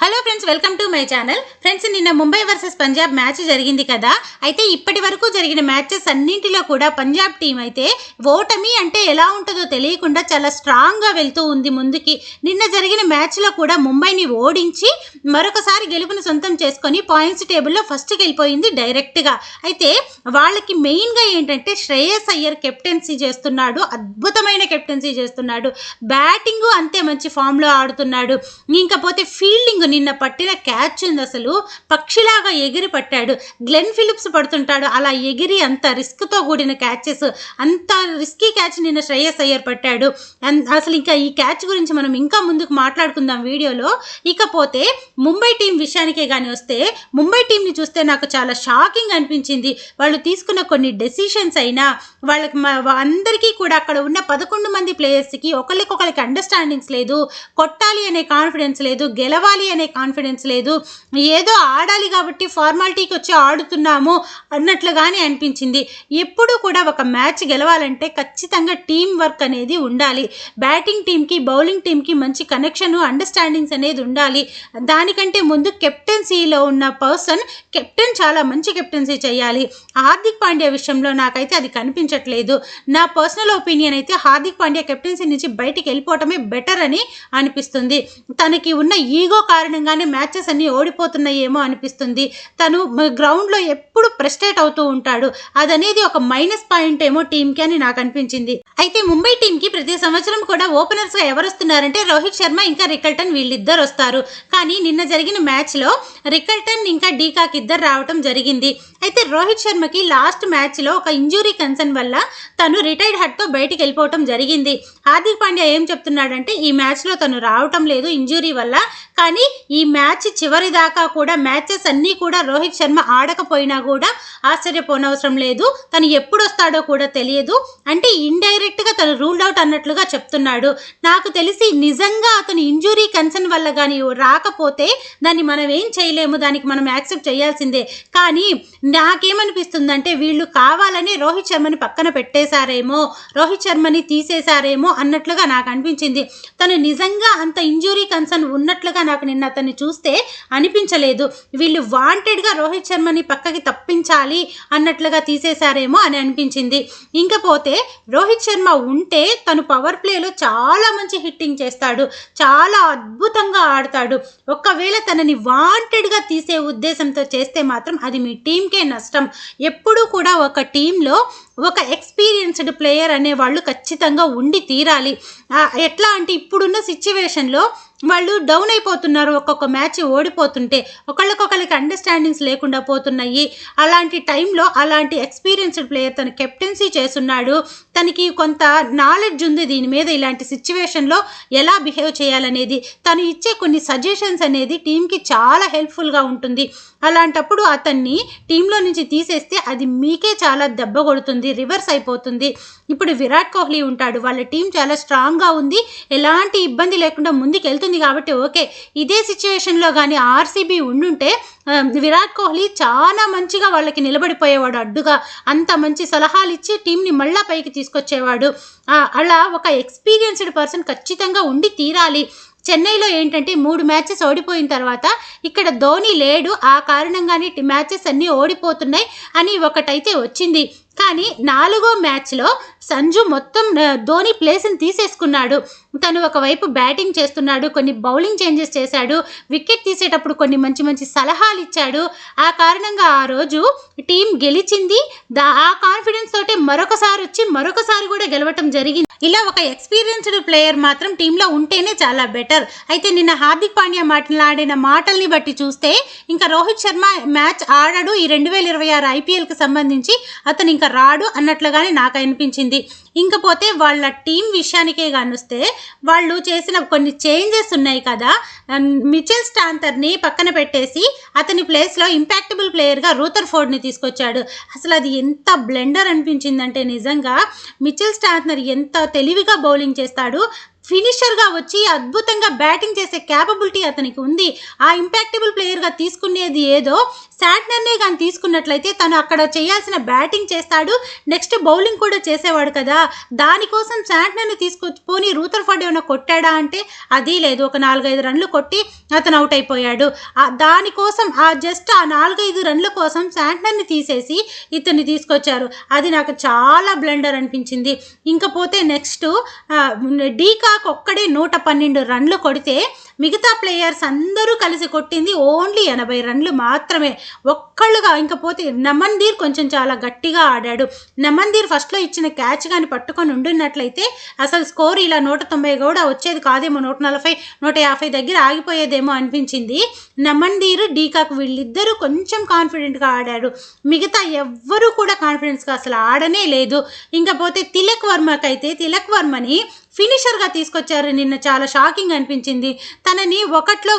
Hello friends, welcome to my channel. Friends, నిన్న Mumbai versus Punjab match జరిగింది కదా. అయితే ఇప్పటి వరకు జరిగిన మ్యాచెస్ అన్నింటిలో కూడా పంజాబ్ టీం అయితే ఓటమి అంటే ఎలా ఉంటుందో తెలియకుండా చాలా స్ట్రాంగ్గా వెళ్తూ ఉంది ముందుకి. నిన్న జరిగిన మ్యాచ్లో కూడా ముంబైని ఓడించి మరొకసారి గెలుపుని సొంతం చేసుకొని పాయింట్స్ టేబుల్లో ఫస్ట్కి వెళ్ళిపోయింది డైరెక్ట్గా. అయితే వాళ్ళకి మెయిన్గా ఏంటంటే శ్రేయస్ అయ్యర్ కెప్టెన్సీ చేస్తున్నాడు, అద్భుతమైన కెప్టెన్సీ చేస్తున్నాడు. బ్యాటింగ్ అంతే మంచి ఫామ్లో ఆడుతున్నాడు. ఇంకపోతే ఫీల్డింగ్ నిన్న పట్టిన క్యాచ్ ఉంది, అసలు పక్షిలాగా ఎగిరి పట్టాడు. గ్లెన్ ఫిలిప్స్ పడుతుంటాడు అలా ఎగిరి, అంత రిస్క్తో కూడిన క్యాచెస్, అంత రిస్కీ క్యాచ్ నిన్న శ్రేయస్ అయ్యర్ పట్టాడు. అసలు ఇంకా ఈ క్యాచ్ గురించి మనం ఇంకా ముందుకు మాట్లాడుకుందాం వీడియోలో. ఇకపోతే ముంబై టీం విషయానికే కానీ వస్తే, ముంబై టీంని చూస్తే నాకు చాలా షాకింగ్ అనిపించింది. వాళ్ళు తీసుకున్న కొన్ని డెసిషన్స్ అయినా, వాళ్ళకి అందరికీ కూడా అక్కడ ఉన్న 11 మంది ప్లేయర్స్కి ఒకరికొకరికి అండర్స్టాండింగ్స్ లేదు, కొట్టాలి అనే కాన్ఫిడెన్స్ లేదు, గెలవాలి అనే కాన్ఫిడెన్స్ లేదు. ఏదో ఆడాలి కాబట్టి ఫార్మాలిటీకి వచ్చి ఆడుతున్నాము అన్నట్లుగానే అనిపించింది. ఎప్పుడు కూడా ఒక మ్యాచ్ గెలవాలంటే ఖచ్చితంగా టీం వర్క్ అనేది ఉండాలి. బ్యాటింగ్ టీంకి బౌలింగ్ టీంకి మంచి కనెక్షన్, అండర్స్టాండింగ్స్ అనేది ఉండాలి. దానికంటే ముందు కెప్టెన్సీలో ఉన్న కెప్టెన్ చాలా మంచి కెప్టెన్సీ చేయాలి. హార్దిక్ పాండ్యా విషయంలో నాకైతే అది కనిపించట్లేదు. నా పర్సనల్ ఒపీనియన్ అయితే హార్దిక్ పాండ్యా కెప్టెన్సీ నుంచి బయటికి వెళ్ళిపోవటమే బెటర్ అని అనిపిస్తుంది. తనకి ఉన్న ఈగో కారణంగానే మ్యాచెస్ అన్నీ ఓడిపోతున్నాయేమో అనిపిస్తుంది. తను గ్రౌండ్లో ఎప్పుడు ఫ్రస్ట్రేట్ అవుతూ ఉంటాడు. అదనేది ఒక మైనస్ పాయింట్ ఏమో టీంకి అని నాకు అనిపించింది. అయితే ముంబై టీంకి ప్రతి సంవత్సరం కూడా ఓపెనర్స్గా ఎవరు వస్తున్నారంటే రోహిత్ శర్మ ఇంకా రికల్టన్, వీళ్ళిద్దరు వస్తారు. కానీ నిన్న జరిగిన మ్యాచ్లో రికల్టన్ ఇంకా డీకాక్ ఇద్దరు రావటం జరిగింది. అయితే రోహిత్ శర్మకి లాస్ట్ మ్యాచ్లో ఒక ఇంజురీ కన్సర్న్ వల్ల తను రిటైర్డ్ హర్ట్తో బయటికి వెళ్ళిపోవటం జరిగింది. హార్దిక్ పాండ్యా ఏం చెప్తున్నాడంటే ఈ మ్యాచ్లో తను రావటం లేదు ఇంజురీ వల్ల, కానీ ఈ మ్యాచ్ చివరి దాకా కూడా మ్యాచెస్ అన్నీ కూడా రోహిత్ శర్మ ఆడకపోయినా కూడా ఆశ్చర్యపోనవసరం లేదు, తను ఎప్పుడు వస్తాడో కూడా తెలియదు అంటే ఇండైరెక్ట్గా తను రూల్డ్ అవుట్ అన్నట్లుగా చెప్తున్నాడు. నాకు తెలిసి నిజంగా అతను ఇంజురీ కన్సర్న్ వల్ల కానీ రాకపోతే దాన్ని మనం ఏం చేయలేము, దానికి మనం యాక్సెప్ట్ చేయాల్సిందే. కానీ నాకేమనిపిస్తుందంటే వీళ్ళు కావాలని రోహిత్ శర్మని పక్కన పెట్టేశారేమో, రోహిత్ శర్మని తీసేశారేమో అన్నట్లుగా నాకు అనిపించింది. తను నిజంగా అంత ఇంజురీ కన్సర్న్ ఉన్నట్లుగా నాకు నిన్న అతన్ని చూస్తే అనిపించలేదు. వీళ్ళు వాంటెడ్గా రోహిత్ శర్మని పక్కకి తప్పించాలి అన్నట్లుగా తీసేశారేమో అని అనిపించింది. ఇంకపోతే రోహిత్ శర్మ ఉంటే తను పవర్ ప్లేలో చాలా మంచి హిట్టింగ్ చేస్తాడు, చాలా అద్భుతంగా ఆడతాడు. ఒకవేళ తనని వాంటెడ్గా తీసే ఉద్దేశంతో చేస్తే మాత్రం అది మీ టీంకే నష్టం. ఎప్పుడూ కూడా ఒక టీంలో ఒక ఎక్స్పీరియన్స్డ్ ప్లేయర్ అనేవాళ్ళు ఖచ్చితంగా ఉండి తీరాలి. ఎట్లా అంటే ఇప్పుడున్న సిచ్యువేషన్లో వాళ్ళు డౌన్ అయిపోతున్నారు, ఒక్కొక్క మ్యాచ్ ఓడిపోతుంటే ఒకళ్ళకొకళ్ళకి అండర్స్టాండింగ్స్ లేకుండా పోతున్నాయి. అలాంటి టైంలో అలాంటి ఎక్స్పీరియన్స్డ్ ప్లేయర్ తను కెప్టెన్సీ చేస్తున్నాడు, తనకి కొంత నాలెడ్జ్ ఉంది దీని మీద, ఇలాంటి సిచ్యువేషన్లో ఎలా బిహేవ్ చేయాలనేది. తను ఇచ్చే కొన్ని సజెషన్స్ అనేది టీంకి చాలా హెల్ప్ఫుల్గా ఉంటుంది. అలాంటప్పుడు అతన్ని టీంలో నుంచి తీసేస్తే అది మీకే చాలా దెబ్బ కొడుతుంది, రివర్స్ అయిపోతుంది. ఇప్పుడు విరాట్ కోహ్లీ ఉంటాడు, వాళ్ళ టీం చాలా స్ట్రాంగ్గా ఉంది, ఎలాంటి ఇబ్బంది లేకుండా ముందుకు వెళ్తుంది కాబట్టి ఓకే. ఇదే సిచ్యువేషన్లో కానీ ఆర్సీబీ ఉండుంటే విరాట్ కోహ్లీ చాలా మంచిగా వాళ్ళకి నిలబడిపోయేవాడు అడ్డుగా, అంత మంచి సలహాలు ఇచ్చి టీంని మళ్ళా పైకి తీసుకొచ్చేవాడు. అలా ఒక ఎక్స్పీరియన్స్డ్ పర్సన్ ఖచ్చితంగా ఉండి తీరాలి. చెన్నైలో ఏంటంటే 3 మ్యాచెస్ ఓడిపోయిన తర్వాత ఇక్కడ ధోని లేడు, ఆ కారణంగానే మ్యాచెస్ అన్నీ ఓడిపోతున్నాయి అని ఒకటైతే వచ్చింది. కానీ 4వ మ్యాచ్లో సంజు మొత్తం ధోని ప్లేస్ని తీసేసుకున్నాడు. తను ఒకవైపు బ్యాటింగ్ చేస్తున్నాడు, కొన్ని బౌలింగ్ చేంజెస్ చేశాడు, వికెట్ తీసేటప్పుడు కొన్ని మంచి మంచి సలహాలు ఇచ్చాడు. ఆ కారణంగా ఆ రోజు టీం గెలిచింది. ఆ కాన్ఫిడెన్స్ తోటే మరొకసారి కూడా గెలవటం జరిగింది. ఇలా ఒక ఎక్స్పీరియన్స్డ్ ప్లేయర్ మాత్రం టీంలో ఉంటేనే చాలా బెటర్. అయితే నిన్న హార్దిక్ పాండ్యా మాట్లాడిన మాటల్ని బట్టి చూస్తే ఇంకా రోహిత్ శర్మ మ్యాచ్ ఆడడు, ఈ 2026 ఐపీఎల్కి సంబంధించి అతను ఇంకా రాడు అన్నట్లుగానే నాకు అనిపించింది. ఇంకపోతే వాళ్ళ టీం విషయానికే కానిస్తే వాళ్ళు చేసిన కొన్ని చేంజెస్ ఉన్నాయి కదా. మిచెల్ స్టాంతర్ని పక్కన పెట్టేసి అతని ప్లేస్లో ఇంపాక్టబుల్ ప్లేయర్గా రూథర్ఫోర్డ్ని తీసుకొచ్చాడు. అసలు అది ఎంత బ్లెండర్ అనిపించిందంటే నిజంగా మిచెల్ స్టాంతర్ ఎంత తెలివిగా బౌలింగ్ చేస్తాడు. ఫినిషర్గా వచ్చి అద్భుతంగా బ్యాటింగ్ చేసే క్యాపబిలిటీ అతనికి ఉంది. ఆ ఇంపాక్టబుల్ ప్లేయర్గా తీసుకునేది ఏదో శాంట్నర్నే కానీ తీసుకున్నట్లయితే తను అక్కడ చేయాల్సిన బ్యాటింగ్ చేస్తాడు, నెక్స్ట్ బౌలింగ్ కూడా చేసేవాడు కదా. దానికోసం శాంట్నర్ని తీసుకొచ్చుకొని రూథర్ఫర్డ్ ఏమైనా కొట్టాడా అంటే అది లేదు. ఒక 4-5 రన్లు కొట్టి అతను అవుట్ అయిపోయాడు. దానికోసం జస్ట్ ఆ 4-5 రన్ల కోసం శాంట్నర్ని తీసేసి ఇతన్ని తీసుకొచ్చారు. అది నాకు చాలా బ్లండర్ అనిపించింది. ఇంకపోతే నెక్స్ట్ డీకాక్ ఒక్కడే 112 రన్లు కొడితే మిగతా ప్లేయర్స్ అందరూ కలిసి కొట్టింది ఓన్లీ 80 రన్లు మాత్రమే ఒక్కళ్ళుగా. ఇంకపోతే నమన్దీర్ కొంచెం చాలా గట్టిగా ఆడాడు. నమన్దీర్ ఫస్ట్లో ఇచ్చిన క్యాచ్ కానీ పట్టుకొని ఉండున్నట్లయితే అసలు స్కోర్ ఇలా 190 కూడా వచ్చేది కాదేమో, 140 150 దగ్గర ఆగిపోయేదేమో అనిపించింది. నమన్దీర్ డీకాక్ వీళ్ళిద్దరూ కొంచెం కాన్ఫిడెంట్గా ఆడాడు, మిగతా ఎవ్వరూ కూడా కాన్ఫిడెన్స్గా అసలు ఆడనే లేదు. ఇంకపోతే తిలక్ వర్మని ఫినిషర్గా తీసుకొచ్చారు. నిన్న చాలా షాకింగ్ అనిపించింది. తనని 1లో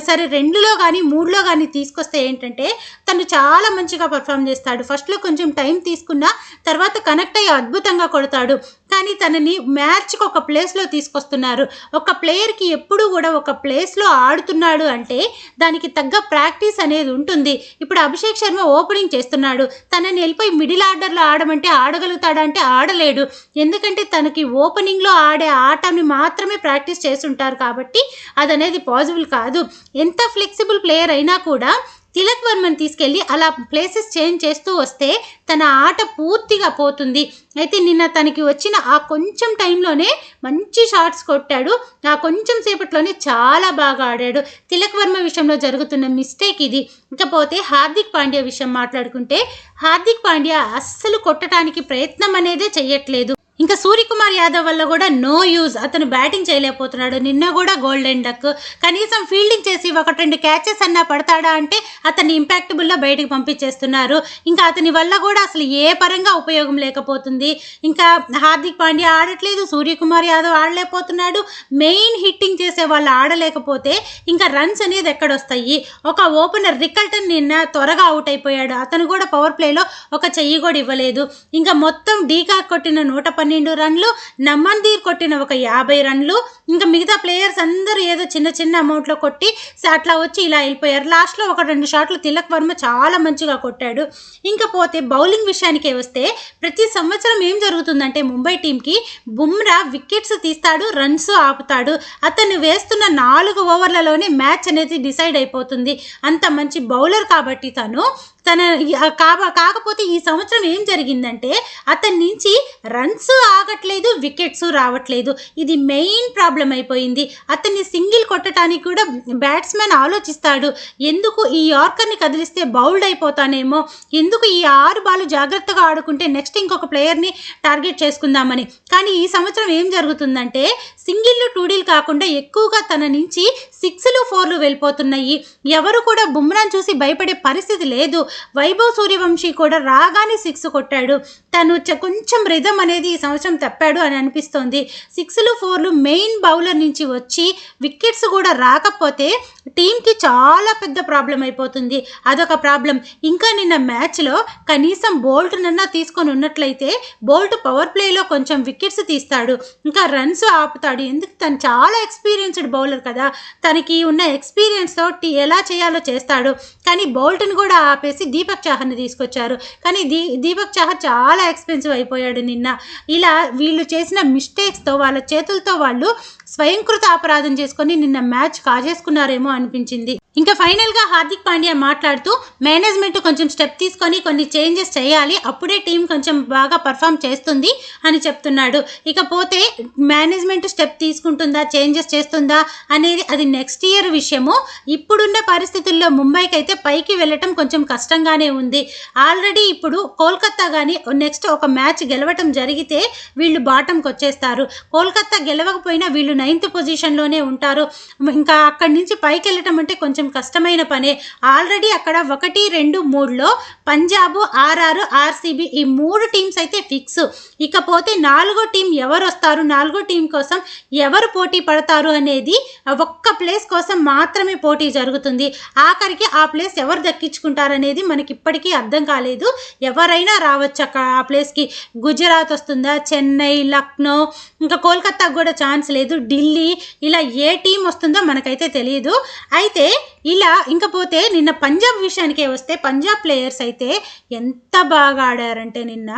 సరే 2లో కానీ 3లో కానీ తీసుకొస్తే ఏంటంటే తను చాలా మంచిగా పర్ఫామ్ చేస్తాడు. ఫస్ట్లో కొంచెం టైం తీసుకున్నా తర్వాత కనెక్ట్ అయ్యి అద్భుతంగా కొడతాడు. కానీ తనని మ్యాచ్కి ఒక ప్లేస్లో తీసుకొస్తున్నారు. ఒక ప్లేయర్కి ఎప్పుడు కూడా ఒక ప్లేస్లో ఆడుతున్నాడు అంటే దానికి తగ్గ ప్రాక్టీస్ అనేది ఉంటుంది. ఇప్పుడు అభిషేక్ శర్మ ఓపెనింగ్ చేస్తున్నాడు, తనని వెళ్ళిపోయి మిడిల్ ఆర్డర్లో ఆడమంటే ఆడగలుగుతాడా అంటే ఆడలేడు. ఎందుకంటే తనకి ఓపెనింగ్లో ఆడే ఆటని మాత్రమే ప్రాక్టీస్ చేస్తుంటారు కాబట్టి అదనేది పాసిబుల్ కాదు. ఎంత ఫ్లెక్సిబుల్ ప్లేయర్ అయినా కూడా తిలక్ వర్మని తీసుకెళ్ళి అలా ప్లేసెస్ చేంజ్ చేస్తూ వస్తే తన ఆట పూర్తిగా పోతుంది. అయితే నిన్న తనకి వచ్చిన ఆ కొంచెం టైంలోనే మంచి షాట్స్ కొట్టాడు. ఆ కొంచెం సేపట్లోనే చాలా బాగా ఆడాడు. తిలక్ వర్మ విషయంలో జరుగుతున్న మిస్టేక్ ఇది. ఇకపోతే హార్దిక్ పాండ్యా విషయం మాట్లాడుకుంటే హార్దిక్ పాండ్యా అస్సలు కొట్టడానికి ప్రయత్నం అనేదే చెయ్యట్లేదు. ఇంకా సూర్యకుమార్ యాదవ్ వల్ల కూడా నో యూజ్, అతను బ్యాటింగ్ చేయలేకపోతున్నాడు. నిన్న కూడా గోల్డెన్ డక్, కనీసం ఫీల్డింగ్ చేసి 1-2 క్యాచెస్ అన్నా పడతాడా అంటే అతన్ని ఇంపాక్టబుల్లో బయటకు పంపించేస్తున్నారు. ఇంకా అతని వల్ల కూడా అసలు ఏ పరంగా ఉపయోగం లేకపోతుంది. ఇంకా హార్దిక్ పాండ్యా ఆడట్లేదు, సూర్యకుమార్ యాదవ్ ఆడలేకపోతున్నాడు. మెయిన్ హిట్టింగ్ చేసే వాళ్ళు ఆడలేకపోతే ఇంకా రన్స్ అనేది ఎక్కడొస్తాయి. ఒక ఓపెనర్ రికల్టన్ నిన్న త్వరగా అవుట్ అయిపోయాడు, అతను కూడా పవర్ ప్లేలో ఒక చెయ్యి కూడా ఇవ్వలేదు. ఇంకా మొత్తం డీకాక్ కొట్టిన 112 రన్లు, నమన్దీర్ కొట్టిన ఒక 50 రన్లు, ఇంకా మిగతా ప్లేయర్స్ అందరూ ఏదో చిన్న అమౌంట్లో కొట్టి అట్లా వచ్చి ఇలా వెళ్ళిపోయారు. లాస్ట్లో 1-2 షాట్లు తిలక్ వర్మ చాలా మంచిగా కొట్టాడు. ఇంకపోతే బౌలింగ్ విషయానికే వస్తే ప్రతి సంవత్సరం ఏం జరుగుతుందంటే ముంబై టీంకి బుమ్రా వికెట్స్ తీస్తాడు, రన్స్ ఆపుతాడు. అతను వేస్తున్న 4 ఓవర్లలోనే మ్యాచ్ అనేది డిసైడ్ అయిపోతుంది. అంత మంచి బౌలర్ కాబట్టి కాకపోతే ఈ సంవత్సరం ఏం జరిగిందంటే అతని నుంచి రన్స్ ఆగట్లేదు, వికెట్స్ రావట్లేదు. ఇది మెయిన్ ప్రాబ్లం అయిపోయింది. అతన్ని సింగిల్ కొట్టడానికి కూడా బ్యాట్స్మెన్ ఆలోచిస్తాడు, ఎందుకు ఈ యార్కర్ని కదిలిస్తే బౌల్డ్ అయిపోతానేమో, ఎందుకు ఈ 6 బాల్ జాగ్రత్తగా ఆడుకుంటే నెక్స్ట్ ఇంకొక ప్లేయర్ని టార్గెట్ చేసుకుందామని. కానీ ఈ సంవత్సరం ఏం జరుగుతుందంటే సింగిల్ 2Dలు కాకుండా ఎక్కువగా తన నుంచి 6లు 4లు వెళ్ళిపోతున్నాయి. ఎవరు కూడా బుమ్రాను చూసి భయపడే పరిస్థితి లేదు. వైభవ్ సూర్యవంశీ కూడా రాగానే 6 కొట్టాడు. తను కొంచెం రిథమ్ అనేది ఈ సంవత్సరం తప్పాడు అని అనిపిస్తోంది. 6లు 4లు మెయిన్ బౌలర్ నుంచి వచ్చి వికెట్స్ కూడా రాకపోతే టీంకి చాలా పెద్ద ప్రాబ్లం అయిపోతుంది. అదొక ప్రాబ్లం. ఇంకా నిన్న మ్యాచ్లో కనీసం బోల్ట్నన్నా తీసుకొని ఉన్నట్లయితే బోల్ట్ పవర్ ప్లేలో కొంచెం వికెట్స్ తీస్తాడు, ఇంకా రన్స్ ఆపుతాడు. ఎందుకు తను చాలా ఎక్స్పీరియన్స్డ్ బౌలర్ కదా, తనకి ఉన్న ఎక్స్పీరియన్స్తో ఎలా చేయాలో చేస్తాడు. కానీ బౌల్ట్ని కూడా ఆపేసి దీపక్ చాహర్ని తీసుకొచ్చారు. కానీ దీపక్ చాహర్ చాలా ఎక్స్పెన్సివ్ అయిపోయాడు నిన్న. ఇలా వీళ్ళు చేసిన మిస్టేక్స్తో వాళ్ళ చేతులతో వాళ్ళు స్వయంకృత అపరాధం చేసుకొని నిన్న మ్యాచ్ కాజేసుకున్నారేమో అనిపించింది. ఇంకా ఫైనల్గా హార్దిక్ పాండ్యా మాట్లాడుతూ మేనేజ్మెంట్ కొంచెం స్టెప్ తీసుకొని కొన్ని చేంజెస్ చేయాలి, అప్పుడే టీం కొంచెం బాగా పర్ఫామ్ చేస్తుంది అని చెప్తున్నాడు. ఇకపోతే మేనేజ్మెంట్ స్టెప్ తీసుకుంటుందా, చేంజెస్ చేస్తుందా అనేది అది నెక్స్ట్ ఇయర్ విషయము. ఇప్పుడున్న పరిస్థితుల్లో ముంబైకి అయితే పైకి వెళ్ళటం కొంచెం కష్టంగానే ఉంది. ఆల్రెడీ ఇప్పుడు కోల్కతా కానీ నెక్స్ట్ ఒక మ్యాచ్ గెలవటం జరిగితే వీళ్ళు బాటంకి వచ్చేస్తారు. కోల్కతా గెలవకపోయినా వీళ్ళు 9th పొజిషన్లోనే ఉంటారు. ఇంకా అక్కడి నుంచి పైకి వెళ్ళటం అంటే కొంచెం కష్టమైన పనే. ఆల్రెడీ అక్కడ 1, 2, 3లో పంజాబ్, ఆర్ఆర్, ఆర్సీబీ ఈ 3 టీమ్స్ అయితే ఫిక్స్. ఇకపోతే 4వ టీం ఎవరు వస్తారు, 4వ టీం కోసం ఎవరు పోటీ పడతారు అనేది ఒక్క ప్లేస్ కోసం మాత్రమే పోటీ జరుగుతుంది. ఆఖరికి ఆ ప్లేస్ ఎవరు దక్కించుకుంటారనేది మనకి ఇప్పటికీ అర్థం కాలేదు. ఎవరైనా రావచ్చు అక్కడ ఆ ప్లేస్కి. గుజరాత్ వస్తుందా, చెన్నై, లక్నో, ఇంకా కోల్కతాకు కూడా ఛాన్స్ లేదు, ఢిల్లీ, ఇలా ఏ టీం వస్తుందో మనకైతే తెలియదు. అయితే ఇలా ఇంకపోతే నిన్న పంజాబ్ విషయానికే వస్తే పంజాబ్ ప్లేయర్స్ అయితే ఎంత బాగా ఆడారంటే నిన్న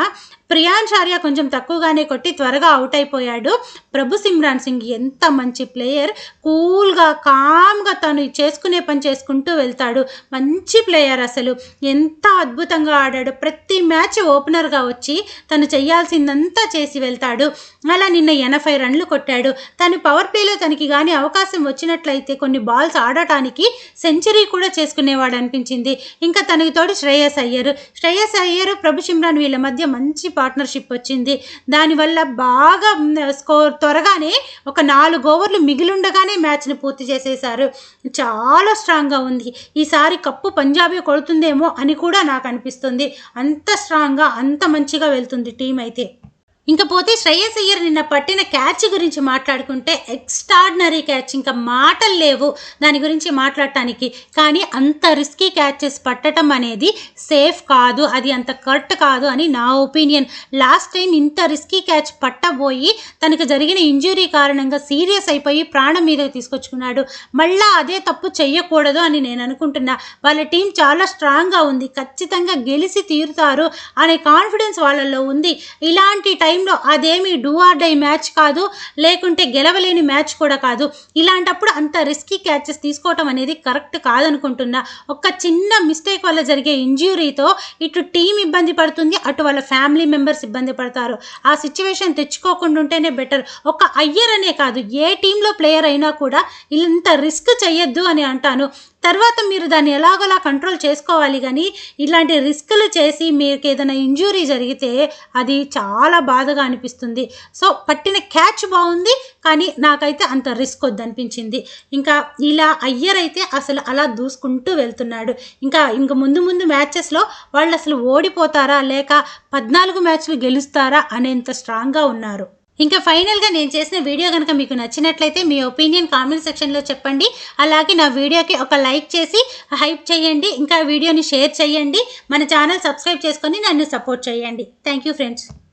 ప్రియాన్స్ ఆర్య కొంచెం తక్కువగానే కొట్టి త్వరగా అవుట్ అయిపోయాడు. ప్రభు సిమ్రాన్ సింగ్ ఎంత మంచి ప్లేయర్, కూల్గా కామ్గా తను చేసుకునే పని చేసుకుంటూ వెళ్తాడు. మంచి ప్లేయర్, అసలు ఎంత అద్భుతంగా ఆడాడు. ప్రతి మ్యాచ్ ఓపెనర్గా వచ్చి తను చేయాల్సిందంతా చేసి వెళ్తాడు. అలా నిన్న 80 రన్లు కొట్టాడు. తను పవర్ ప్లేలో తనకి కానీ అవకాశం వచ్చినట్లయితే కొన్ని బాల్స్ ఆడటానికి సెంచరీ కూడా చేసుకునేవాడు అనిపించింది. ఇంకా తనకి తోడు శ్రేయస్ అయ్యర్, ప్రభు సిమ్రాన్ వీళ్ళ మధ్య మంచి పార్ట్నర్షిప్ వచ్చింది. దానివల్ల బాగా స్కోర్ త్వరగానే ఒక 4 ఓవర్లు మిగిలిండగానే మ్యాచ్ని పూర్తి చేసేశారు. చాలా స్ట్రాంగ్గా ఉంది. ఈసారి కప్పు పంజాబే కొడుతుందేమో అని కూడా నాకు అనిపిస్తుంది. అంత స్ట్రాంగ్గా అంత మంచిగా వెళ్తుంది టీం అయితే. ఇంకపోతే శ్రేయస్ అయ్యర్ నిన్న పట్టిన క్యాచ్ గురించి మాట్లాడుకుంటే ఎక్స్ట్రాడినరీ క్యాచ్, ఇంకా మాటలు లేవు దాని గురించి మాట్లాడటానికి. కానీ అంత రిస్కీ క్యాచెస్ పట్టడం అనేది సేఫ్ కాదు, అది అంత కరెక్ట్ కాదు అని నా ఒపీనియన్. లాస్ట్ టైం ఇంత రిస్కీ క్యాచ్ పట్టబోయి తనకు జరిగిన ఇంజురీ కారణంగా సీరియస్ అయిపోయి ప్రాణం మీదకి తీసుకొచ్చుకున్నాడు. మళ్ళీ అదే తప్పు చెయ్యకూడదు అని నేను అనుకుంటున్నా. వాళ్ళ టీం చాలా స్ట్రాంగ్గా ఉంది, ఖచ్చితంగా గెలిచి తీరుతారు అనే కాన్ఫిడెన్స్ వాళ్ళల్లో ఉంది. ఇలాంటి టైంలో అదేమి డూ ఆర్ డై మ్యాచ్ కాదు, లేకుంటే గెలవలేని మ్యాచ్ కూడా కాదు. ఇలాంటప్పుడు అంత రిస్కీ క్యాచెస్ తీసుకోవటం అనేది కరెక్ట్ కాదనుకుంటున్నా. ఒక చిన్న మిస్టేక్ వల్ల జరిగే ఇంజ్యూరీతో ఇటు టీం ఇబ్బంది పడుతుంది, అటు వాళ్ళ ఫ్యామిలీ మెంబర్స్ ఇబ్బంది పడతారు. ఆ సిచ్యువేషన్ తెచ్చుకోకుండా ఉంటేనే బెటర్. ఒక అయ్యర్ అనే కాదు, ఏ టీంలో ప్లేయర్ అయినా కూడా ఇంత రిస్క్ చేయొద్దు అని అంటాను. తర్వాత మీరు దాన్ని ఎలాగోలా కంట్రోల్ చేసుకోవాలి. కానీ ఇలాంటి రిస్కులు చేసి మీకు ఏదైనా ఇంజురీ జరిగితే అది చాలా బాధగా అనిపిస్తుంది. సో పట్టిన క్యాచ్ బాగుంది, కానీ నాకైతే అంత రిస్క్ వద్దనిపించింది. ఇంకా ఇలా అయ్యర్ అయితే అసలు అలా దూసుకుంటూ వెళ్తున్నాడు. ఇంకా ముందు మ్యాచెస్లో వాళ్ళు అసలు ఓడిపోతారా లేక 14 మ్యాచ్లు గెలుస్తారా అనేంత స్ట్రాంగ్గా ఉన్నారు. ఇంకా ఫైనల్గా నేను చేసిన వీడియో కనుక మీకు నచ్చినట్లయితే మీ ఒపీనియన్ కామెంట్ సెక్షన్లో చెప్పండి. అలాగే నా వీడియోకి ఒక లైక్ చేసి హైప్ చేయండి. ఇంకా వీడియోని షేర్ చేయండి. మన ఛానల్ సబ్స్క్రైబ్ చేసుకొని నన్ను సపోర్ట్ చేయండి. Thank you friends.